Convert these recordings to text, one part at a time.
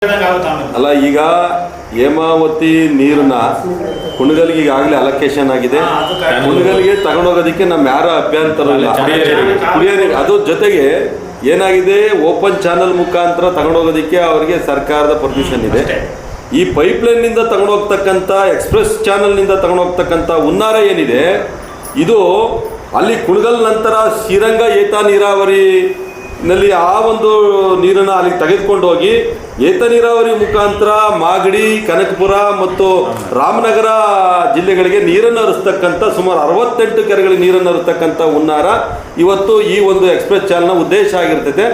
ಅಲ್ಲ, ಈಗ ಹೇಮಾವತಿ ನೀರನ್ನ ಕುಣಗಲ್ಗೆ ಈಗಾಗಲೇ ಅಲೋಕೇಶನ್ ಆಗಿದೆ. ಕುಣಗಲ್ಗೆ ತಗೊಂಡೋಗೋದಕ್ಕೆ ನಮ್ಮ ಯಾರ ಅಭ್ಯಂತರ ಇಲ್ಲ. ಕುಡಿಯೋ ನೀರು ಅದು ಜೊತೆಗೆ ಏನಾಗಿದೆ, ಓಪನ್ ಚಾನಲ್ ಮುಖಾಂತರ ತಗೊಂಡೋಗೋದಕ್ಕೆ ಅವರಿಗೆ ಸರ್ಕಾರದ ಪರ್ಮಿಷನ್ ಇದೆ. ಈ ಪೈಪ್ಲೈನ್ನಿಂದ ತಗೊಂಡೋಗ್ತಕ್ಕಂಥ ಎಕ್ಸ್ಪ್ರೆಸ್ ಚಾನಲ್ನಿಂದ ತಗೊಂಡೋಗ್ತಕ್ಕಂಥ ಹುನ್ನಾರ ಏನಿದೆ, ಇದು ಅಲ್ಲಿ ಕುಣಗಲ್ ನಂತರ ಶ್ರೀರಂಗ ಏತ ನೀರಾವರಿನಲ್ಲಿ ಆ ಒಂದು ನೀರನ್ನು ಅಲ್ಲಿಗೆ ತೆಗೆದುಕೊಂಡು ಹೋಗಿ ಏತ ನೀರಾವರಿ ಮುಖಾಂತರ ಮಾಗಡಿ, ಕನಕಪುರ ಮತ್ತು ರಾಮನಗರ ಜಿಲ್ಲೆಗಳಿಗೆ ನೀರನ್ನು ಹರಿಸ್ತಕ್ಕಂಥ ಸುಮಾರು 68 ಕೆರೆಗಳಿಗೆ ನೀರನ್ನು ಹರಿಸ್ತಕ್ಕಂಥ ಹುನ್ನಾರ ಇವತ್ತು ಈ ಒಂದು ಎಕ್ಸ್ಪ್ರೆಸ್ ಚಾನಲ್ನ ಉದ್ದೇಶ ಆಗಿರ್ತೈತೆ.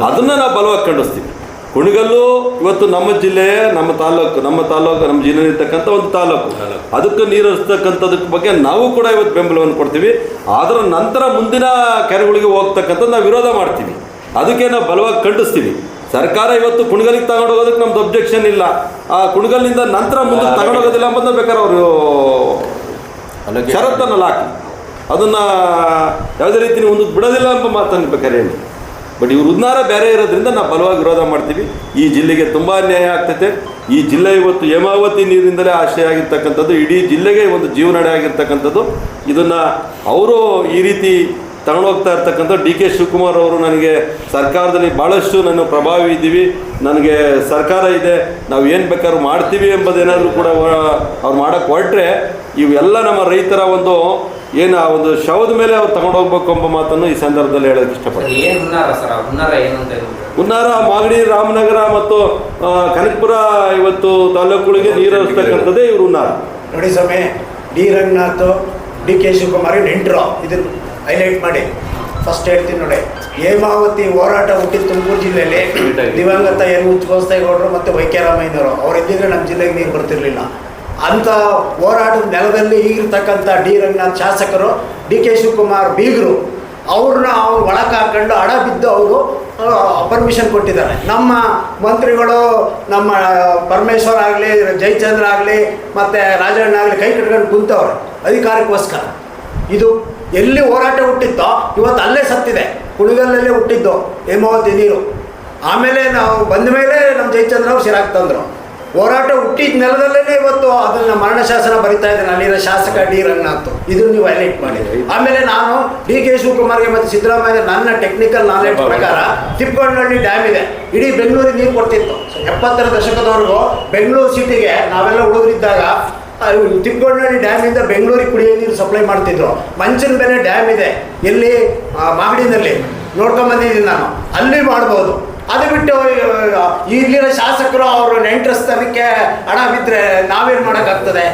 ಅದನ್ನು ನಾವು ಬಲವಾಗಿ ಖಂಡಿಸ್ತೀವಿ. ಕುಣಗಲ್ಲು ಇವತ್ತು ನಮ್ಮ ಜಿಲ್ಲೆ, ನಮ್ಮ ತಾಲೂಕು, ನಮ್ಮ ಜಿಲ್ಲೆ ಇರ್ತಕ್ಕಂಥ ಒಂದು ತಾಲೂಕು, ಅದಕ್ಕೆ ನೀರು ಹರಿಸ್ತಕ್ಕಂಥದಕ್ಕೆ ಬಗ್ಗೆ ನಾವು ಕೂಡ ಇವತ್ತು ಬೆಂಬಲವನ್ನು ಕೊಡ್ತೀವಿ. ಅದರ ನಂತರ ಮುಂದಿನ ಕೆರೆಗಳಿಗೆ ಹೋಗ್ತಕ್ಕಂಥದ್ದು ನಾವು ವಿರೋಧ ಮಾಡ್ತೀವಿ. ಅದಕ್ಕೆ ನಾವು ಬಲವಾಗಿ ಖಂಡಿಸ್ತೀವಿ. ಸರ್ಕಾರ ಇವತ್ತು ಕುಣಗಲಿಗೆ ತಗೊಂಡೋಗೋದಕ್ಕೆ ನಮ್ದು ಅಬ್ಜೆಕ್ಷನ್ ಇಲ್ಲ. ಆ ಕುಣಗಲ್ನಿಂದ ನಂತರ ಮುಂದೆ ತಗೊಂಡೋಗೋದಿಲ್ಲ ಅಂಬದನ್ನ ಬೇಕಾದ್ರೆ ಅವರು ಷರತ್ತನ್ನು ಹಾಕಿ ಅದನ್ನು ಯಾವುದೇ ರೀತಿ ಮುಂದಕ್ಕೆ ಬಿಡೋದಿಲ್ಲ ಎಂಬ ಮಾತನ್ನು ಬೇಕಾದ್ರೆ ಹೇಳಿ. ಬಟ್ ಇವ್ರ ಉದ್ನಾರ ಬೇರೆ ಇರೋದ್ರಿಂದ ನಾವು ಬಲವಾಗಿ ವಿರೋಧ ಮಾಡ್ತೀವಿ. ಈ ಜಿಲ್ಲೆಗೆ ತುಂಬ ಅನ್ಯಾಯ ಆಗ್ತೈತೆ. ಈ ಜಿಲ್ಲೆ ಇವತ್ತು ಹೇಮಾವತಿ ನೀರಿನಿಂದಲೇ ಆಶ್ರಯ ಆಗಿರ್ತಕ್ಕಂಥದ್ದು, ಇಡೀ ಜಿಲ್ಲೆಗೆ ಒಂದು ಜೀವನಡೆ ಆಗಿರ್ತಕ್ಕಂಥದ್ದು. ಇದನ್ನು ಅವರು ಈ ರೀತಿ ತಗೊಂಡೋಗ್ತಾ ಇರ್ತಕ್ಕಂಥ ಡಿ ಕೆ ಶಿವಕುಮಾರ್ ಅವರು ನನಗೆ ಸರ್ಕಾರದಲ್ಲಿ ಭಾಳಷ್ಟು ನಾನು ಪ್ರಭಾವಿ ಇದ್ದೀವಿ, ನನಗೆ ಸರ್ಕಾರ ಇದೆ, ನಾವು ಏನು ಬೇಕಾದ್ರೂ ಮಾಡ್ತೀವಿ ಎಂಬುದೇನಾದರೂ ಕೂಡ ಅವ್ರು ಮಾಡೋಕ್ಕೆ ಹೊರಟ್ರೆ ಇವೆಲ್ಲ ನಮ್ಮ ರೈತರ ಒಂದು ಏನು ಆ ಒಂದು ಶವದ ಮೇಲೆ ಅವ್ರು ತಗೊಂಡೋಗ್ಬೇಕು ಎಂಬ ಮಾತನ್ನು ಈ ಸಂದರ್ಭದಲ್ಲಿ ಹೇಳೋಕ್ಕೆ ಇಷ್ಟಪಡ್ತೀನಿ. ಹುನ್ನಾರ ಮಾಗಡಿ, ರಾಮನಗರ ಮತ್ತು ಕನಕಪುರ ಇವತ್ತು ತಾಲೂಕುಗಳಿಗೆ ನೀರು ಹರಿಸ್ತಕ್ಕಂಥದ್ದೇ ಇವರು ಹುನ್ನಾರ. ನೋಡಿ ಸ್ವಾಮಿ, D Ranganath, D K Shivakumar ನೆಂಟರು ಇದನ್ನು ಹೈಲೈಟ್ ಮಾಡಿ ಫಸ್ಟ್ ಹೇಳ್ತೀನಿ ನೋಡಿ. ಹೇಮಾವತಿ ಹೋರಾಟ ಹುಟ್ಟಿದ ತುಮಕೂರು ಜಿಲ್ಲೆಯಲ್ಲಿ ದಿವಂಗತ ಎನ್ ಮುಚ್ಚಗೋಸ್ತಾಯಿಗೌಡರು ಮತ್ತು ವೈಕ್ಯರಾಮಯ್ಯನವರು ಅವ್ರು ಇದ್ದಿದ್ರೆ ನಮ್ಮ ಜಿಲ್ಲೆಗೆ ನೀರು ಬರ್ತಿರ್ಲಿಲ್ಲ. ಅಂಥ ಹೋರಾಟದ ನೆಲದಲ್ಲಿ ಈಗಿರ್ತಕ್ಕಂಥ ಡಿ ರಂಗನಾಥ್ ಶಾಸಕರು, ಡಿ ಕೆ ಶಿವಕುಮಾರ್ ಬೀಗರು, ಅವ್ರನ್ನ ಅವ್ರು ಒಳಕ್ಕೆ ಹಾಕೊಂಡು ಹಡ ಬಿದ್ದು ಅವರು ಪರ್ಮಿಷನ್ ಕೊಟ್ಟಿದ್ದಾರೆ. ನಮ್ಮ ಮಂತ್ರಿಗಳು, ನಮ್ಮ ಪರಮೇಶ್ವರ್ ಆಗಲಿ, ಜಯಚಂದ್ರ ಆಗಲಿ ಮತ್ತು ರಾಜಣ್ಣ ಆಗಲಿ ಕೈ ಕಟ್ಕೊಂಡು ಕುಂತವ್ರೆ ಅಧಿಕಾರಕ್ಕೋಸ್ಕರ. ಇದು ಎಲ್ಲಿ ಹೋರಾಟ ಹುಟ್ಟಿತ್ತೋ ಇವತ್ತು ಅಲ್ಲೇ ಸತ್ತಿದೆ. ಕುಣಗಲ್ಲಲ್ಲೇ ಹುಟ್ಟಿದ್ದು ಹೇಮಾವತಿ ನೀರು. ಆಮೇಲೆ ನಾವು ಬಂದ ಮೇಲೆ ನಮ್ಮ ಜಯಚಂದ್ರ ಅವ್ರು ಸಿರಾಕ್ ತಂದರು. ಹೋರಾಟ ಹುಟ್ಟಿದ ನೆಲದಲ್ಲೇ ಇವತ್ತು ಅದನ್ನು ಮರಣ ಶಾಸನ ಬರಿತಾ ಇದ್ದಾನೆ ಅಲ್ಲಿರೋ ಶಾಸಕ ಡಿ ರಂಗನಾಥ್. ಇದನ್ನು ನೀವು ಹೈಲೈಟ್ ಮಾಡಿ. ಆಮೇಲೆ ನಾನು ಡಿ ಕೆ ಶಿವಕುಮಾರ್ಗೆ ಮತ್ತು ಸಿದ್ದರಾಮಯ್ಯ ನನ್ನ ಟೆಕ್ನಿಕಲ್ ನಾಲೆಡ್ಜ್ ಪ್ರಕಾರ ತಿಪ್ಪಣ್ಣಹಳ್ಳಿ ಡ್ಯಾಮ್ ಇದೆ, ಇಡೀ ಬೆಂಗಳೂರಿಗೆ ನೀರು ಕೊಡ್ತಿತ್ತು. 70ರ ದಶಕದವರೆಗೂ ಬೆಂಗಳೂರು ಸಿಟಿಗೆ ನಾವೆಲ್ಲ ಹುಡುಗರಿದ್ದಾಗ ತಿಪ್ಪಣ್ಣಹಳ್ಳಿ ಡ್ಯಾಮಿಂದ ಬೆಂಗಳೂರಿಗೆ ಕುಡಿಯೋ ನೀರು ಸಪ್ಲೈ ಮಾಡ್ತಿದ್ರು. ಮಂಚನ ಬೆಲೆ ಡ್ಯಾಮ್ ಇದೆ ಎಲ್ಲಿ, ಮಾಗಡಿನಲ್ಲಿ ನೋಡ್ಕೊಂಬಂದಿದ್ದೀನಿ ನಾನು, ಅಲ್ಲಿ ಮಾಡ್ಬೋದು. ಅದು ಬಿಟ್ಟು ಇಲ್ಲಿರೋ ಶಾಸಕರು ಅವರು ನೆಂಟರಸ್ಥಾನಕ್ಕೆ ಹಣ ಬಿದ್ದರೆ ನಾವೇನು ಮಾಡೋಕ್ಕಾಗ್ತದೆ?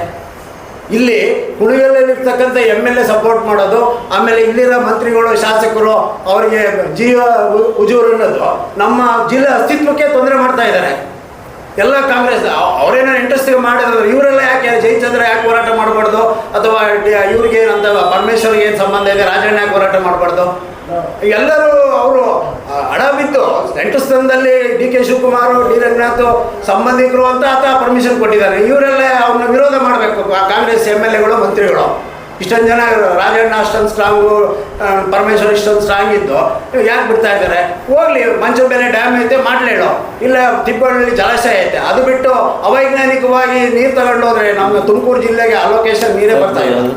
ಇಲ್ಲಿ ಕುಣಿಗಲ್ಲಿರ್ತಕ್ಕಂಥ MLA ಸಪೋರ್ಟ್ ಮಾಡೋದು, ಆಮೇಲೆ ಇಲ್ಲಿರೋ ಮಂತ್ರಿಗಳು, ಶಾಸಕರು ಅವರಿಗೆ ಜೀವ ಉಜೂರು ಅನ್ನೋದು ನಮ್ಮ ಜಿಲ್ಲೆ ಅಸ್ತಿತ್ವಕ್ಕೆ ತೊಂದರೆ ಮಾಡ್ತಾ ಇದ್ದಾರೆ. ಎಲ್ಲ ಕಾಂಗ್ರೆಸ್ ಅವರೇನೋ ಇಂಟ್ರೆಸ್ಟಿಗೆ ಮಾಡಿದ್ರು. ಇವರೆಲ್ಲ ಯಾಕೆ ಜಯಚಂದ್ರ ಯಾಕೆ ಹೋರಾಟ ಮಾಡಬಾರ್ದು? ಅಥವಾ ಇವ್ರಿಗೆ ಏನಂತ ಪರಮೇಶ್ವರ್ಗೆ ಏನು ಸಂಬಂಧ ಇದೆ, ರಾಜಣ್ಣ ಯಾಕೆ ಹೋರಾಟ ಮಾಡಬಾರ್ದು? ಎಲ್ಲರೂ ಅವರು ಹಣ ಬಿದ್ದು ನೆಂಟಸ್ಥಾನದಲ್ಲಿ D K Shivakumar, D Ranganath ಸಂಬಂಧಿಕರು ಅಂತ ಆತ ಪರ್ಮಿಷನ್ ಕೊಟ್ಟಿದ್ದಾರೆ. ಇವರೆಲ್ಲ ಅವ್ರನ್ನ ವಿರೋಧ ಮಾಡಬೇಕು ಕಾಂಗ್ರೆಸ್ MLAಗಳು, ಮಂತ್ರಿಗಳು. ಇಷ್ಟೊಂದು ಜನ, ರಾಜಣ್ಣ ಅಷ್ಟೊಂದು ಸ್ಟ್ರಾಂಗು, ಪರಮೇಶ್ವರ್ ಇಷ್ಟೊಂದು ಸ್ಟ್ರಾಂಗ್ ಇದ್ದು ಯಾಕೆ ಬಿಡ್ತಾ ಇದ್ದಾರೆ? ಹೋಗ್ಲಿ, ಮಂಚನ ಬೆಲೆ ಡ್ಯಾಮ್ ಐತೆ ಮಾಡಲೇಳು, ಇಲ್ಲ ತಿಪ್ಪಣ್ಣಹಳ್ಳಿ ಜಲಾಶಯ ಐತೆ. ಅದು ಬಿಟ್ಟು ಅವೈಜ್ಞಾನಿಕವಾಗಿ ನೀರು ತಗೊಂಡು ಹೋದ್ರೆ ನಮ್ಮ ತುಮಕೂರು ಜಿಲ್ಲೆಗೆ ಅಲೋಕೇಶನ್ ನೀರೇ ಬರ್ತಾ ಇಲ್ಲ.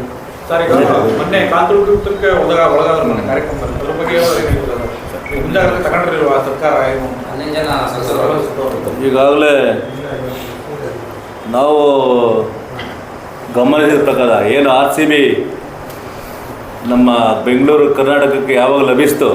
ಮೊನ್ನೆ ಕಾಂತೃತ್ವಕ್ಕೆ ಒಳಗಾದ್ರೆ ಮೊನ್ನೆ ಕಾರ್ಯಕ್ರಮದಲ್ಲಿ ಅದ್ರ ಬಗ್ಗೆ ಮುಂಜಾಗ್ರತೆ ತಗೊಂಡಿರುವ ಸರ್ಕಾರ ಈಗಾಗಲೇ ನಾವು ಗಮನಿಸಿರ್ತಕ್ಕಂಥ ಏನು RCB ನಮ್ಮ ಬೆಂಗಳೂರು ಕರ್ನಾಟಕಕ್ಕೆ ಯಾವಾಗ ಲಭಿಸ್ತು